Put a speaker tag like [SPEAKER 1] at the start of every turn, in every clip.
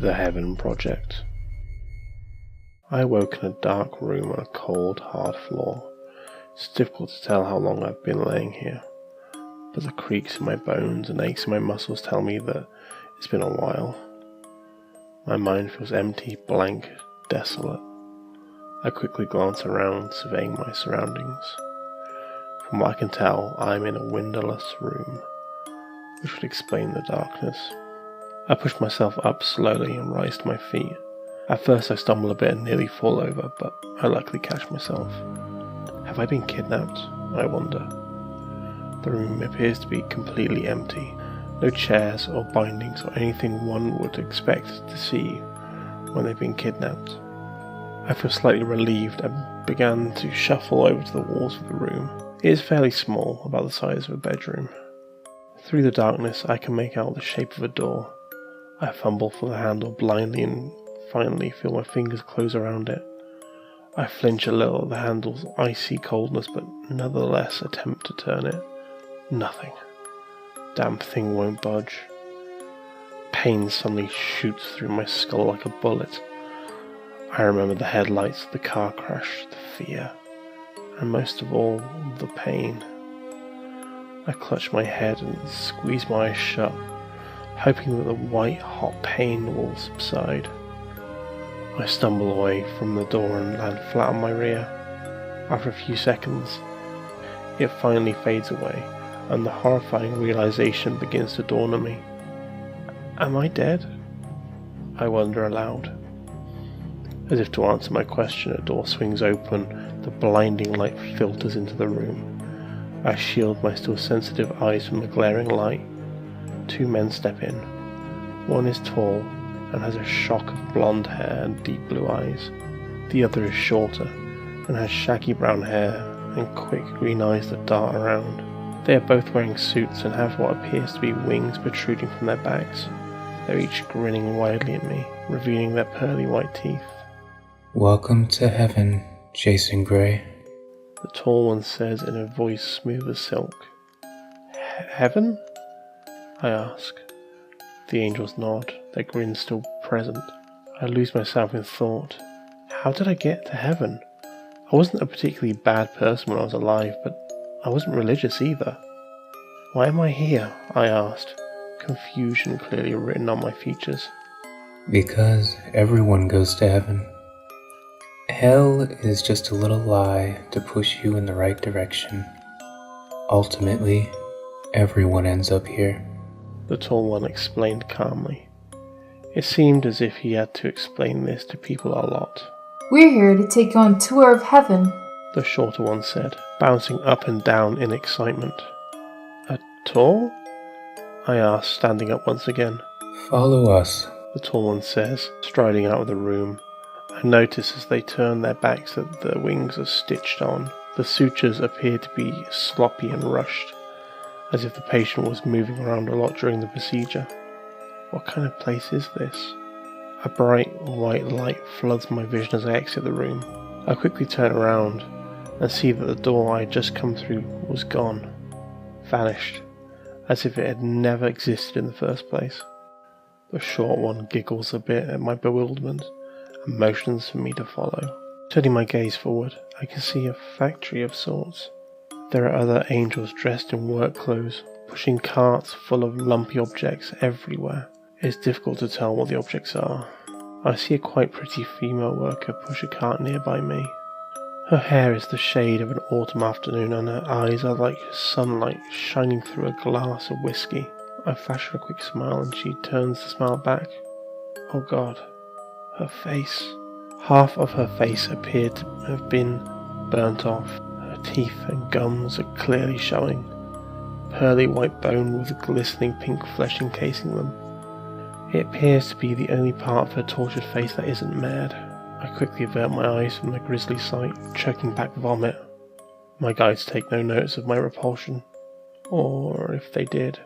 [SPEAKER 1] The Heaven Project. I awoke in a dark room on a cold, hard floor. It's difficult to tell how long I've been laying here, but the creaks in my bones and aches in my muscles tell me that it's been a while. My mind feels empty, blank, desolate. I quickly glance around, surveying my surroundings. From what I can tell, I'm in a windowless room, which would explain the darkness. I push myself up slowly and rise to my feet. At first I stumble a bit and nearly fall over, but I luckily catch myself. Have I been kidnapped? I wonder. The room appears to be completely empty. No chairs or bindings or anything one would expect to see when they've been kidnapped. I feel slightly relieved and began to shuffle over to the walls of the room. It is fairly small, about the size of a bedroom. Through the darkness I can make out the shape of a door. I fumble for the handle blindly and finally feel my fingers close around it. I flinch a little at the handle's icy coldness, but nonetheless attempt to turn it. Nothing. Damn thing won't budge. Pain suddenly shoots through my skull like a bullet. I remember the headlights, the car crash, the fear, and most of all, the pain. I clutch my head and squeeze my eyes shut, hoping that the white, hot pain will subside. I stumble away from the door and land flat on my rear. After a few seconds, it finally fades away, and the horrifying realization begins to dawn on me. Am I dead? I wonder aloud. As if to answer my question, a door swings open, the blinding light filters into the room. I shield my still sensitive eyes from the glaring light. Two men step in. One is tall and has a shock of blonde hair and deep blue eyes. The other is shorter and has shaggy brown hair and quick green eyes that dart around. They are both wearing suits and have what appears to be wings protruding from their backs. They're each grinning widely at me, revealing their pearly white teeth.
[SPEAKER 2] Welcome to heaven, Jason Gray.
[SPEAKER 1] The tall one says in a voice smooth as silk. Heaven? I ask. The angels nod, their grin still present. I lose myself in thought. How did I get to heaven? I wasn't a particularly bad person when I was alive, but I wasn't religious either. Why am I here? I asked, confusion clearly written on my features.
[SPEAKER 2] Because everyone goes to heaven. Hell is just a little lie to push you in the right direction. Ultimately, everyone ends up here.
[SPEAKER 1] The tall one explained calmly. It seemed as if he had to explain this to people a lot.
[SPEAKER 3] We're here to take you on a tour of heaven,
[SPEAKER 1] the shorter one said, bouncing up and down in excitement. A tour? I asked, standing up once again.
[SPEAKER 2] Follow us,
[SPEAKER 1] the tall one says, striding out of the room. I notice as they turn their backs that the wings are stitched on. The sutures appear to be sloppy and rushed, as if the patient was moving around a lot during the procedure. What kind of place is this? A bright white light floods my vision as I exit the room. I quickly turn around and see that the door I had just come through was gone, vanished, as if it had never existed in the first place. The short one giggles a bit at my bewilderment and motions for me to follow. Turning my gaze forward, I can see a factory of sorts. There are other angels dressed in work clothes, pushing carts full of lumpy objects everywhere. It is difficult to tell what the objects are. I see a quite pretty female worker push a cart nearby me. Her hair is the shade of an autumn afternoon and her eyes are like sunlight shining through a glass of whiskey. I flash her a quick smile and she turns the smile back. Oh God, her face. Half of her face appeared to have been burnt off. Her teeth and gums are clearly showing. Pearly white bone with glistening pink flesh encasing them. It appears to be the only part of her tortured face that isn't marred. I quickly avert my eyes from the grisly sight, choking back vomit. My guides take no notice of my repulsion. Or if they did,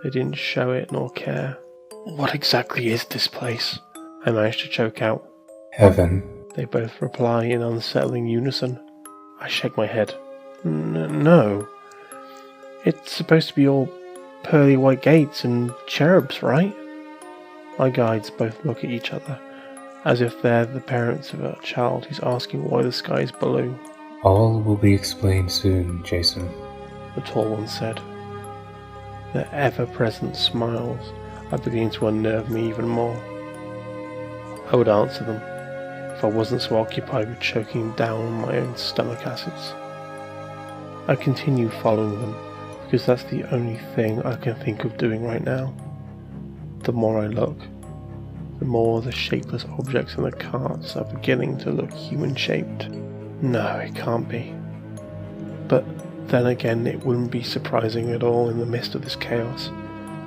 [SPEAKER 1] they didn't show it nor care. What exactly is this place? I managed to choke out.
[SPEAKER 2] Heaven,
[SPEAKER 1] they both reply in unsettling unison. I shake my head. No. It's supposed to be all pearly white gates and cherubs, right? My guides both look at each other, as if they're the parents of a child who's asking why the sky is blue.
[SPEAKER 2] All will be explained soon, Jason.
[SPEAKER 1] The tall one said. Their ever-present smiles are beginning to unnerve me even more. I would answer them if I wasn't so occupied with choking down my own stomach acids. I continue following them because that's the only thing I can think of doing right now. The more I look, the more the shapeless objects in the carts are beginning to look human-shaped. No, it can't be. But then again, it wouldn't be surprising at all in the midst of this chaos.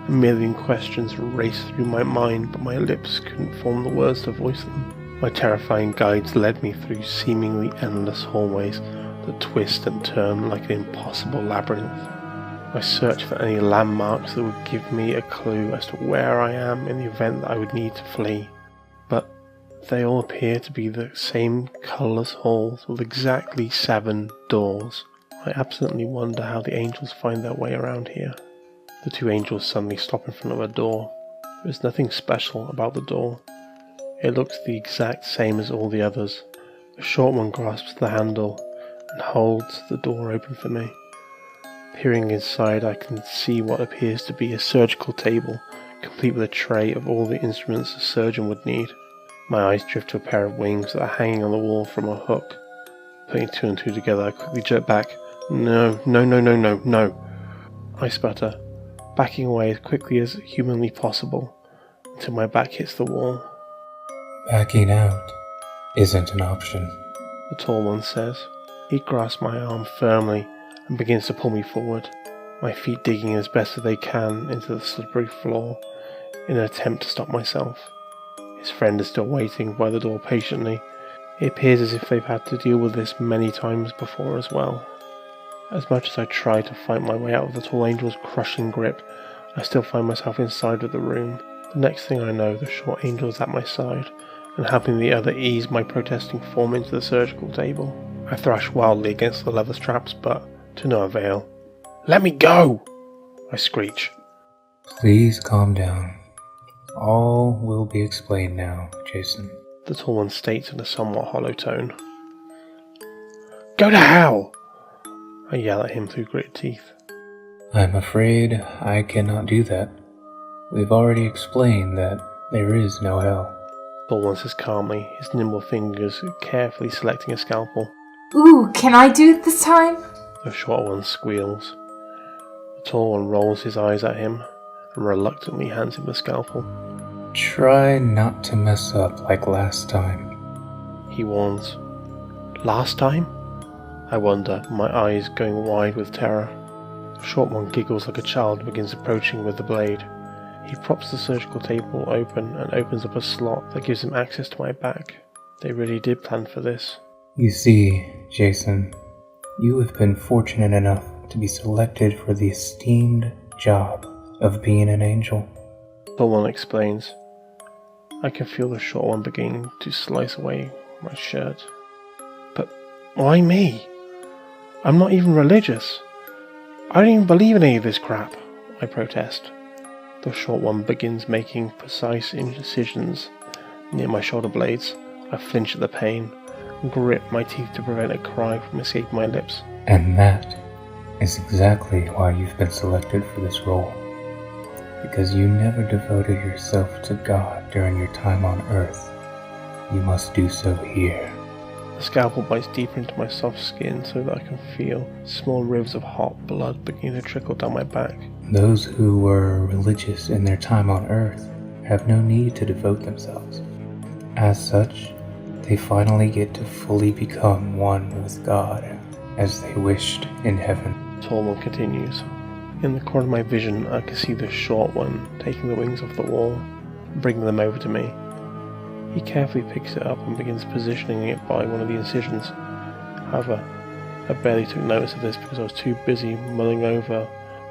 [SPEAKER 1] A million questions raced through my mind, but my lips couldn't form the words to voice them. My terrifying guides led me through seemingly endless hallways that twist and turn like an impossible labyrinth. I searched for any landmarks that would give me a clue as to where I am in the event that I would need to flee. But they all appear to be the same colourless halls with exactly 7 doors. I absolutely wonder how the angels find their way around here. The 2 angels suddenly stop in front of a door. There's nothing special about the door. It looks the exact same as all the others. The short one grasps the handle and holds the door open for me. Peering inside, I can see what appears to be a surgical table, complete with a tray of all the instruments a surgeon would need. My eyes drift to a pair of wings that are hanging on the wall from a hook. Putting 2 and 2 together, I quickly jerk back. No. I sputter, backing away as quickly as humanly possible, until my back hits the wall.
[SPEAKER 2] Backing out isn't an option.
[SPEAKER 1] The tall one says. He grasps my arm firmly and begins to pull me forward, my feet digging as best as they can into the slippery floor in an attempt to stop myself. His friend is still waiting by the door patiently. It appears as if they've had to deal with this many times before as well. As much as I try to fight my way out of the tall angel's crushing grip, I still find myself inside of the room. The next thing I know, the short angel is at my side and helping the other ease my protesting form into the surgical table. I thrash wildly against the leather straps, but to no avail. Let me go! I screech.
[SPEAKER 2] Please calm down. All will be explained now, Jason.
[SPEAKER 1] The tall one states in a somewhat hollow tone. Go to hell! I yell at him through gritted teeth.
[SPEAKER 2] I'm afraid I cannot do that. We've already explained that there is no hell.
[SPEAKER 1] The tall one says calmly, his nimble fingers carefully selecting a scalpel.
[SPEAKER 3] Ooh, can I do it this time?
[SPEAKER 1] The short one squeals. The tall one rolls his eyes at him and reluctantly hands him the scalpel.
[SPEAKER 2] Try not to mess up like last time.
[SPEAKER 1] He warns. Last time? I wonder, my eyes going wide with terror. The short one giggles like a child and begins approaching with the blade. He props the surgical table open and opens up a slot that gives him access to my back. They really did plan for this.
[SPEAKER 2] You see, Jason, you have been fortunate enough to be selected for the esteemed job of being an angel.
[SPEAKER 1] The tall one explains. I can feel the short one beginning to slice away my shirt. But why me? I'm not even religious. I don't even believe in any of this crap, I protest. The short one begins making precise incisions near my shoulder blades. I flinch at the pain and grip my teeth to prevent a cry from escaping my lips.
[SPEAKER 2] And that is exactly why you've been selected for this role. Because you never devoted yourself to God during your time on Earth. You must do so here.
[SPEAKER 1] The scalpel bites deeper into my soft skin so that I can feel small rivers of hot blood beginning to trickle down my back.
[SPEAKER 2] Those who were religious in their time on Earth have no need to devote themselves. As such, they finally get to fully become one with God, as they wished in heaven.
[SPEAKER 1] The tall one continues. In the corner of my vision, I can see the short one taking the wings off the wall and bringing them over to me. He carefully picks it up and begins positioning it by one of the incisions. However, I barely took notice of this because I was too busy mulling over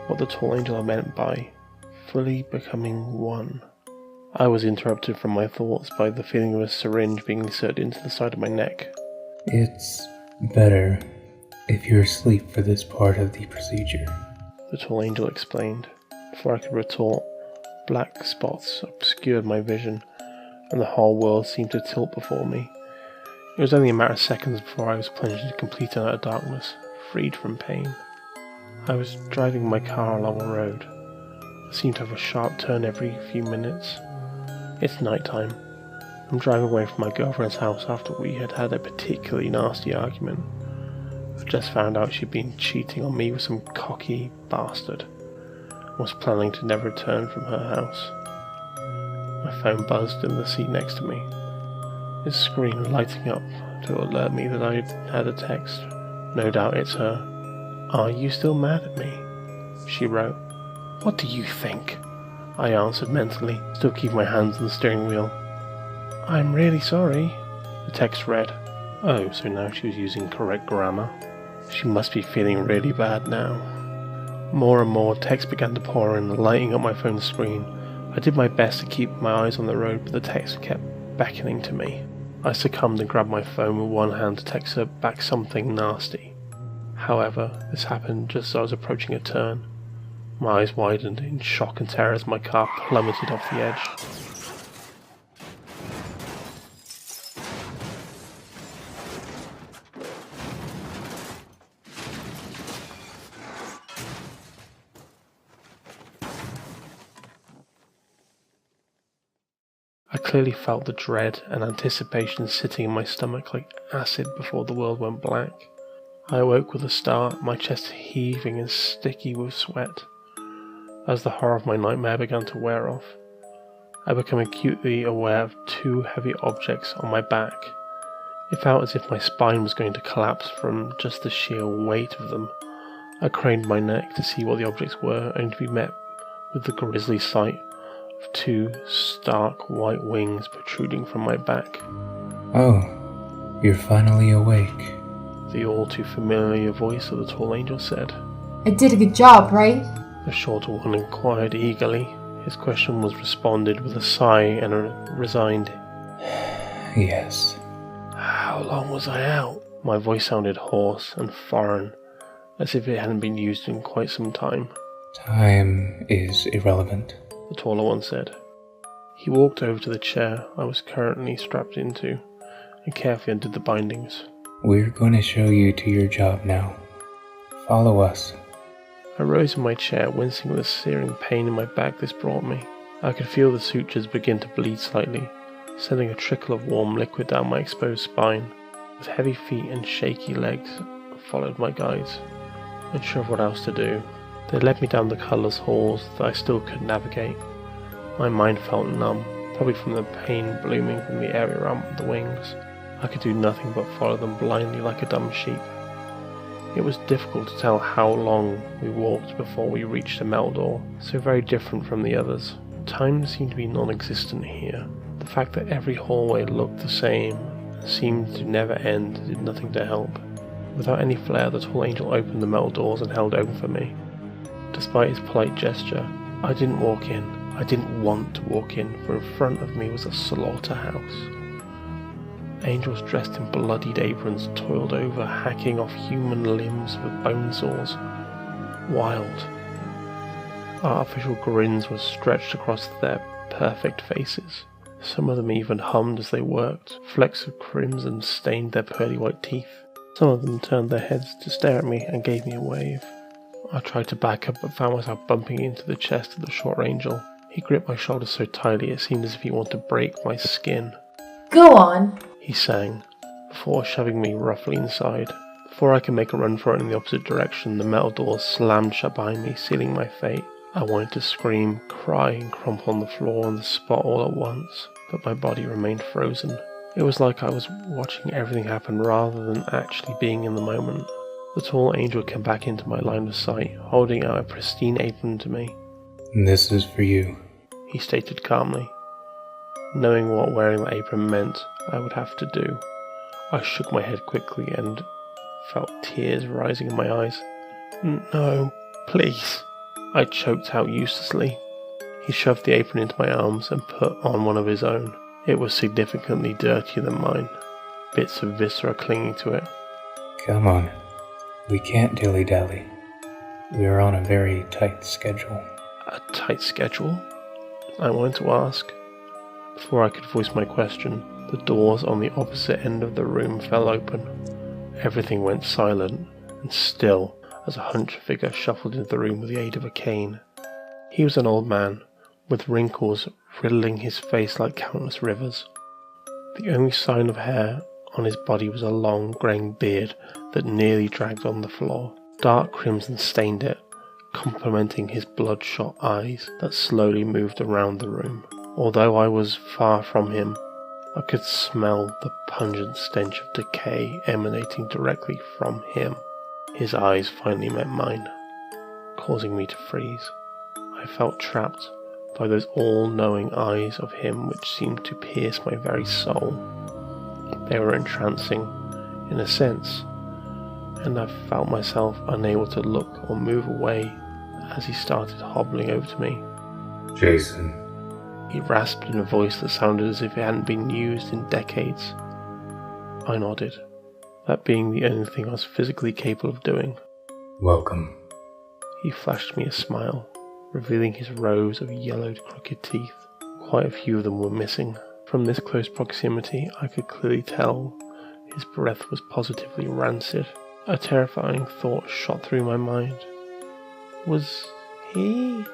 [SPEAKER 1] what the tall angel meant by fully becoming one. I was interrupted from my thoughts by the feeling of a syringe being inserted into the side of my neck.
[SPEAKER 2] It's better if you're asleep for this part of the procedure.
[SPEAKER 1] The tall angel explained. Before I could retort, Black spots obscured my vision, and the whole world seemed to tilt before me. It was only a matter of seconds before I was plunged into complete and utter darkness, freed from pain. I was driving my car along a road. I seemed to have a sharp turn every few minutes. It's night time. I'm driving away from my girlfriend's house after we had had a particularly nasty argument. I've just found out she'd been cheating on me with some cocky bastard. I was planning to never return from her house. My phone buzzed in the seat next to me, its screen lighting up to alert me that I had a text. No doubt it's her. "Are you still mad at me?" she wrote. "What do you think?" I answered mentally, still keeping my hands on the steering wheel. "I'm really sorry," the text read. Oh, so now she was using correct grammar. She must be feeling really bad now. More and more text began to pour in, lighting up my phone's screen. I did my best to keep my eyes on the road, but the text kept beckoning to me. I succumbed and grabbed my phone with one hand to text her back something nasty. However, this happened just as I was approaching a turn. My eyes widened in shock and terror as my car plummeted off the edge. I clearly felt the dread and anticipation sitting in my stomach like acid before the world went black. I awoke with a start, my chest heaving and sticky with sweat. As the horror of my nightmare began to wear off, I became acutely aware of two heavy objects on my back. It felt as if my spine was going to collapse from just the sheer weight of them. I craned my neck to see what the objects were, only to be met with the grisly sight of two stark white wings protruding from my back.
[SPEAKER 2] "Oh, you're finally awake."
[SPEAKER 1] The all too familiar voice of the tall angel said.
[SPEAKER 3] I did a good job, right?
[SPEAKER 1] The shorter one inquired eagerly. His question was responded with a sigh and a resigned,
[SPEAKER 2] "Yes."
[SPEAKER 1] "How long was I out?" My voice sounded hoarse and foreign, as if it hadn't been used in quite some time.
[SPEAKER 2] "Time is irrelevant,"
[SPEAKER 1] the taller one said. He walked over to the chair I was currently strapped into and carefully undid the bindings.
[SPEAKER 2] "We're going to show you to your job now. Follow us."
[SPEAKER 1] I rose in my chair, wincing with the searing pain in my back this brought me. I could feel the sutures begin to bleed slightly, sending a trickle of warm liquid down my exposed spine. With heavy feet and shaky legs, I followed my guides, unsure of what else to do. They led me down the colourless halls that I still could navigate. My mind felt numb, probably from the pain blooming from the area around the wings. I could do nothing but follow them blindly like a dumb sheep. It was difficult to tell how long we walked before we reached a metal door, so very different from the others. Time seemed to be non-existent here. The fact that every hallway looked the same and seemed to never end did nothing to help. Without any flair, the tall angel opened the metal doors and held open for me. Despite his polite gesture, I didn't walk in. I didn't want to walk in, for in front of me was a slaughterhouse. Angels dressed in bloodied aprons toiled over, hacking off human limbs with bone saws. Wild. Artificial grins were stretched across their perfect faces. Some of them even hummed as they worked. Flecks of crimson stained their pearly white teeth. Some of them turned their heads to stare at me and gave me a wave. I tried to back up but found myself bumping into the chest of the short angel. He gripped my shoulder so tightly it seemed as if he wanted to break my skin.
[SPEAKER 3] Go on.
[SPEAKER 1] He sang, before shoving me roughly inside. Before I could make a run for it in the opposite direction, the metal doors slammed shut behind me, sealing my fate. I wanted to scream, cry, and crumple on the floor on the spot all at once, but my body remained frozen. It was like I was watching everything happen rather than actually being in the moment. The tall angel came back into my line of sight, holding out a pristine apron to me.
[SPEAKER 2] "This is for you,"
[SPEAKER 1] he stated calmly. Knowing what wearing the apron meant I would have to do, I shook my head quickly and felt tears rising in my eyes. "No, please," I choked out uselessly. He shoved the apron into my arms and put on one of his own. It was significantly dirtier than mine, bits of viscera clinging to it.
[SPEAKER 2] "Come on. We can't dilly-dally. We're on a very tight schedule."
[SPEAKER 1] A tight schedule? I wanted to ask. Before I could voice my question, the doors on the opposite end of the room fell open. Everything went silent and still as a hunched figure shuffled into the room with the aid of a cane. He was an old man, with wrinkles riddling his face like countless rivers. The only sign of hair on his body was a long greying beard that nearly dragged on the floor. Dark crimson stained it, complementing his bloodshot eyes that slowly moved around the room. Although I was far from him, I could smell the pungent stench of decay emanating directly from him. His eyes finally met mine, causing me to freeze. I felt trapped by those all-knowing eyes of him which seemed to pierce my very soul. They were entrancing, in a sense, and I felt myself unable to look or move away as he started hobbling over to me.
[SPEAKER 2] Jason.
[SPEAKER 1] He rasped in a voice that sounded as if it hadn't been used in decades. I nodded, that being the only thing I was physically capable of doing.
[SPEAKER 2] Welcome.
[SPEAKER 1] He flashed me a smile, revealing his rows of yellowed, crooked teeth. Quite a few of them were missing. From this close proximity, I could clearly tell his breath was positively rancid. A terrifying thought shot through my mind. Was he?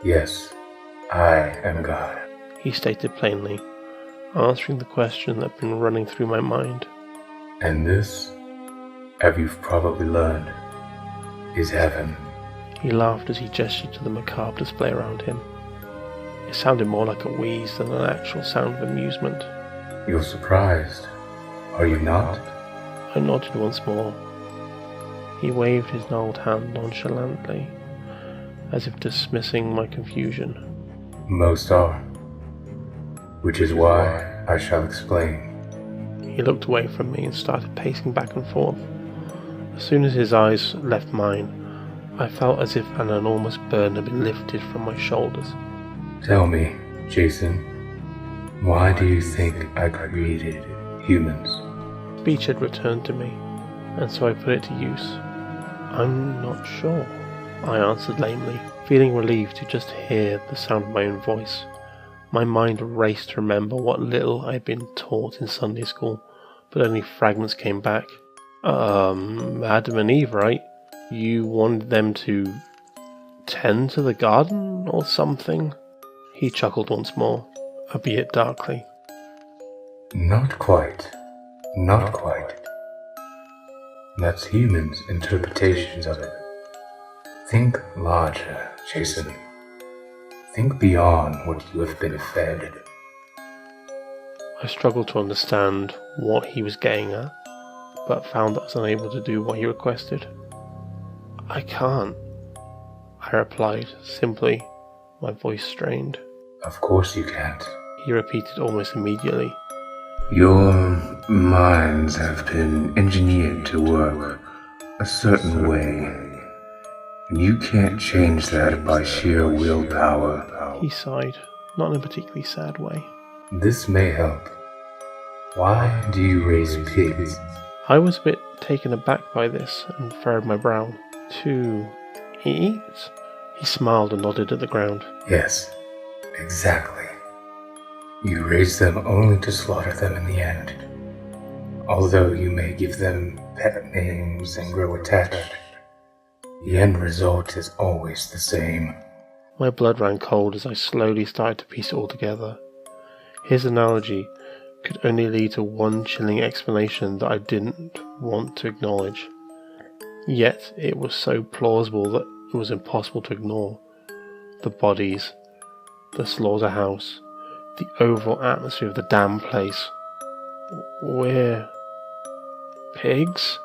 [SPEAKER 2] Yes, I am God.
[SPEAKER 1] He stated plainly, answering the question that had been running through my mind.
[SPEAKER 2] And this, as you've probably learned, is heaven.
[SPEAKER 1] He laughed as he gestured to the macabre display around him. It sounded more like a wheeze than an actual sound of amusement.
[SPEAKER 2] You're surprised, are you not?
[SPEAKER 1] I nodded once more. He waved his gnarled hand nonchalantly, as if dismissing my confusion.
[SPEAKER 2] Most are. Which is why I shall explain.
[SPEAKER 1] He looked away from me and started pacing back and forth. As soon as his eyes left mine, I felt as if an enormous burden had been lifted from my shoulders.
[SPEAKER 2] Tell me, Jason, why do you think I created humans?
[SPEAKER 1] Speech had returned to me, and so I put it to use. I'm not sure, I answered lamely, feeling relieved to just hear the sound of my own voice. My mind raced to remember what little I had been taught in Sunday school, but only fragments came back. Adam and Eve, right? You wanted them to tend to the garden or something? He chuckled once more, albeit darkly.
[SPEAKER 2] Not quite. Not quite. That's humans' interpretations of it. Think larger, Jason. Think beyond what you have been fed.
[SPEAKER 1] I struggled to understand what he was getting at, but found that I was unable to do what he requested. I can't, I replied, simply, my voice strained.
[SPEAKER 2] Of course you can't.
[SPEAKER 1] He repeated almost immediately.
[SPEAKER 2] Your minds have been engineered to work a certain way. And you can't change that by sheer willpower.
[SPEAKER 1] He sighed, not in a particularly sad way.
[SPEAKER 2] This may help. Why do you raise pigs?
[SPEAKER 1] I was a bit taken aback by this and furrowed my brow. To eat? He smiled and nodded at the ground.
[SPEAKER 2] Yes, exactly. You raise them only to slaughter them in the end. Although you may give them pet names and grow attached, the end result is always the same.
[SPEAKER 1] My blood ran cold as I slowly started to piece it all together. His analogy could only lead to one chilling explanation that I didn't want to acknowledge. Yet it was so plausible that it was impossible to ignore. The bodies, the slaughterhouse, the overall atmosphere of the damn place. We're pigs?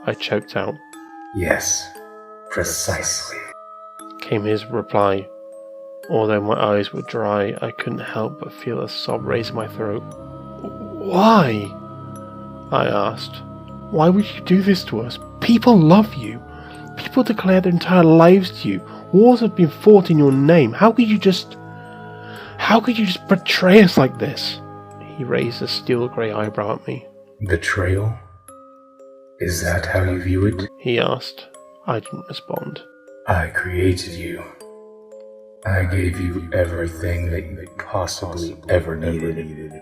[SPEAKER 1] I choked out.
[SPEAKER 2] Yes, precisely,
[SPEAKER 1] Came his reply. Although my eyes were dry, I couldn't help but feel a sob raise in my throat. Why? I asked. Why would you do this to us? People love you. People declare their entire lives to you. Wars have been fought in your name. How could you just betray us like this? He raised a steel grey eyebrow at me.
[SPEAKER 2] Betrayal? Is that how you view it?
[SPEAKER 1] He asked. I didn't respond.
[SPEAKER 2] I created you. I gave you everything that you possibly ever needed.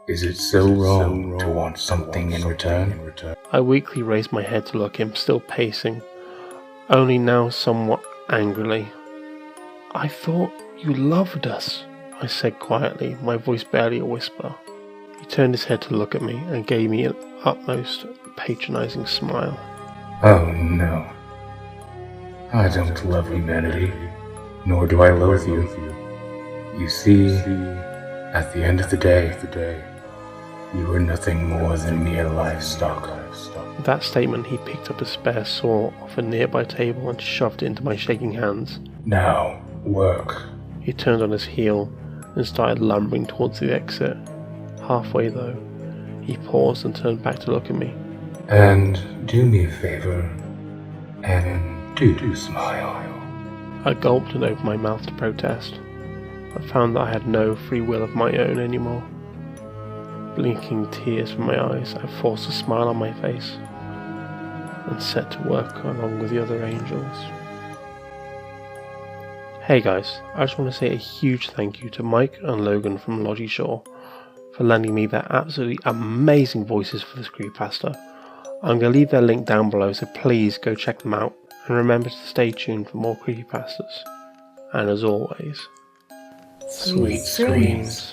[SPEAKER 2] Is it so wrong to want something in return?
[SPEAKER 1] I weakly raised my head to look him, still pacing, only now somewhat angrily. I thought you loved us, I said quietly, my voice barely a whisper. He turned his head to look at me and gave me an utmost patronizing smile.
[SPEAKER 2] Oh no. I don't love humanity, nor do I loathe you. You see, at the end of the day, you are nothing more than mere livestock.
[SPEAKER 1] With that statement, he picked up a spare saw off a nearby table and shoved it into my shaking hands.
[SPEAKER 2] Now, work.
[SPEAKER 1] He turned on his heel and started lumbering towards the exit. Halfway though, he paused and turned back to look at me.
[SPEAKER 2] And do me a favor, and do smile.
[SPEAKER 1] I gulped and opened my mouth to protest. I found that I had no free will of my own anymore. Blinking tears from my eyes, I forced a smile on my face and set to work along with the other angels. Hey guys, I just want to say a huge thank you to Mike and Logan from Logie Shore for lending me their absolutely amazing voices for this creepypasta. I'm going to leave their link down below, so please go check them out, and remember to stay tuned for more creepypastas. And as always, sweet screams.